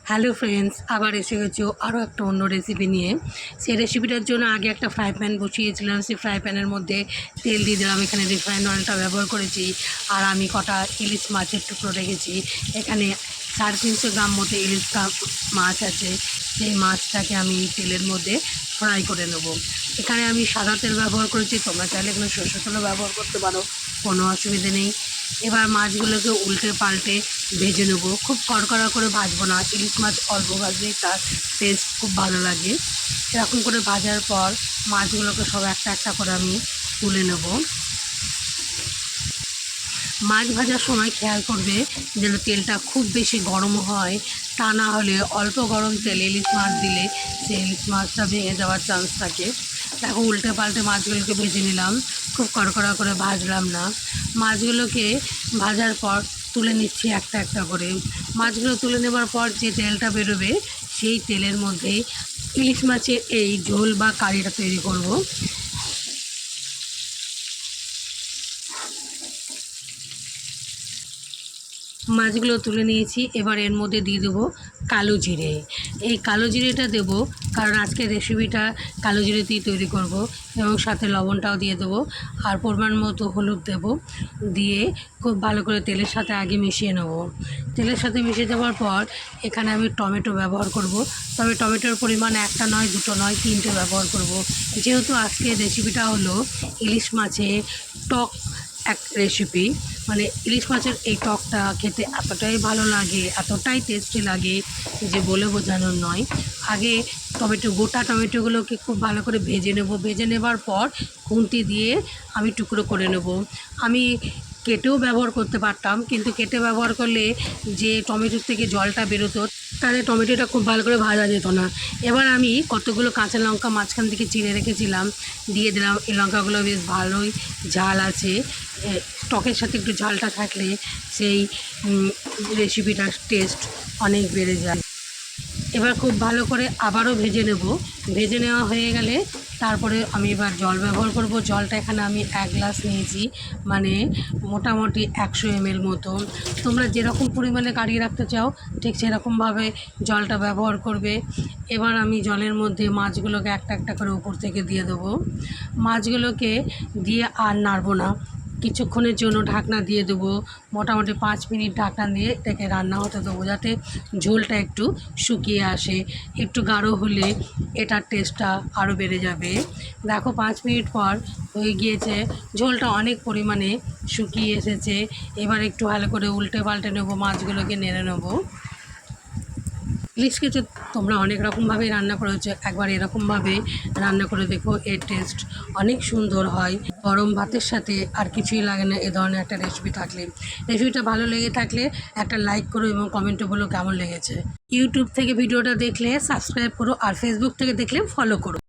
Hello friends, আবার এসে গেছো আরও একটা অন্য রেসিপি নিয়ে। সেই রেসিপিটার জন্য আগে একটা ফ্রাই প্যান বসিয়েছিলাম। সেই ফ্রাই প্যানের মধ্যে তেল দিয়ে দিলাম। এখানে রিফাইন্ড অয়েলটা ব্যবহার করেছি। আর আমি কটা ইলিশ মাছের টুকরো রেখেছি। এখানে 350 গ্রাম মতো ইলিশ মাছ আছে। সেই মাছটাকে আমি তেলের মধ্যে ফ্রাই করে নেব। এখানে আমি সাদা তেল ব্যবহার করেছি, তোমরা চাইলে এখানে সরষের তেলও ব্যবহার করতে পারো, কোনো অসুবিধে নেই। এবার মাছগুলোকে উল্টে পাল্টে ভেজে নেব। খুব কড়কড়া করে ভাজবো না, ইলিশ মাছ অল্প ভাজলেই তার টেস্ট খুব ভালো লাগে। এরকম করে ভাজার পর মাছগুলোকে সব একটা একটা করে আমি তুলে নেব। মাছ ভাজার সময় খেয়াল করবে যেন তেলটা খুব বেশি গরম হয়, তা না হলে অল্প গরম তেলে ইলিশ মাছ দিলে সেই ইলিশ মাছটা ভেঙে যাওয়ার চান্স থাকে। দেখো, উল্টে পাল্টে মাছগুলোকে ভেজে নিলাম, খুব কড়কড়া করে ভাজলাম না। মাছগুলোকে ভাজার পর তুলে নিচ্ছি একটা একটা করে। মাছগুলো তুলে নেবার পর যে তেলটা বেরোবে সেই তেলের মধ্যে ইলিশ মাছের এই ঝোল বা কারিটা তৈরি করব। মাছগুলো তুলে নিয়েছি। এবার এর মধ্যে দিয়ে দেবো কালো জিরে। এই কালো জিরেটা দেবো কারণ আজকের রেসিপিটা কালো জিরে দিয়ে তৈরি করব, এবং সাথে লবণটাও দিয়ে দেবো। আর পরিমাণ মতো হলুদ দেবো। দিয়ে খুব ভালো করে তেলের সাথে আগে মিশিয়ে নেব। তেলের সাথে মিশিয়ে দেওয়ার পর এখানে আমি টমেটো ব্যবহার করব। তবে টমেটোর পরিমাণ একটা নয়, দুটো নয়, 3টে ব্যবহার করব। যেহেতু আজকের রেসিপিটা হলো ইলিশ মাছের টক এক রেসিপি, মানে ইলিশ মাছের এই টকটা খেতে এতটাই ভালো লাগে, এতটাই টেস্টি লাগে যে বলে বোঝানোর নয়। আগে গোটা টমেটোগুলোকে খুব ভালো করে ভেজে নেব। ভেজে নেবার পর খুন্তি দিয়ে আমি টুকরো করে নেব। আমি কেটেও ব্যবহার করতে পারতাম, কিন্তু কেটে ব্যবহার করলে যে টমেটোর থেকে জলটা বেরোতো, তাহলে টমেটোটা খুব ভালো করে ভাজা যেত না। এবার আমি কতগুলো কাঁচা লঙ্কা মাঝখান থেকে চিড়ে রেখেছিলাম দিয়ে দিলাম। এই লঙ্কাগুলো বেশ ভালোই ঝাল আছে। টকের সাথে একটু ঝালটা থাকলে সেই রেসিপিটার টেস্ট অনেক বেড়ে যায়। এবার খুব ভালো করে আবারও ভেজে নেব। ভেজে নেওয়া হয়ে গেলে তারপরে আমি এবার জল ব্যবহার করব। জলটা এখানে আমি 1 গ্লাস নিয়েছি, মানে মোটামুটি 100 ml মতো। তোমরা যেরকম পরিমাণে কারিয়ে রাখতে চাও ঠিক সেরকমভাবে জলটা ব্যবহার করবে। এবার আমি জলের মধ্যে মাছগুলোকে একটা একটা করে উপর থেকে দিয়ে দেবো। মাছগুলোকে দিয়ে আর নাড়ব না, কিছুক্ষণের জন্য ঢাকনা দিয়ে দেবো। মোটামুটি 5 মিনিট ঢাকনা দিয়ে এটাকে রান্না হতে দেবো, যাতে ঝোলটা একটু শুকিয়ে আসে। একটু গাঢ় হলে এটার টেস্টটা আরও বেড়ে যাবে। দেখো, 5 মিনিট পর হয়ে গিয়েছে, ঝোলটা অনেক পরিমাণে শুকিয়ে এসেছে। এবার একটু ভালো করে উল্টে পাল্টে নেবো, মাছগুলোকে নেড়ে নেবো। ইলিশকে তো তোমরা অনেক রকমভাবেই রান্না করেছো, একবার এরকমভাবে রান্না করে দেখো, এর টেস্ট অনেক সুন্দর হয়। গরম ভাতের সাথে আর কিছুই লাগে না এ ধরনের একটা রেসিপি থাকলে। রেসিপিটা ভালো লেগে থাকলে একটা লাইক করো এবং কমেন্টে বলো কেমন লেগেছে। ইউটিউব থেকে ভিডিওটা দেখলে সাবস্ক্রাইব করো, আর ফেসবুক থেকে দেখলে ফলো করো।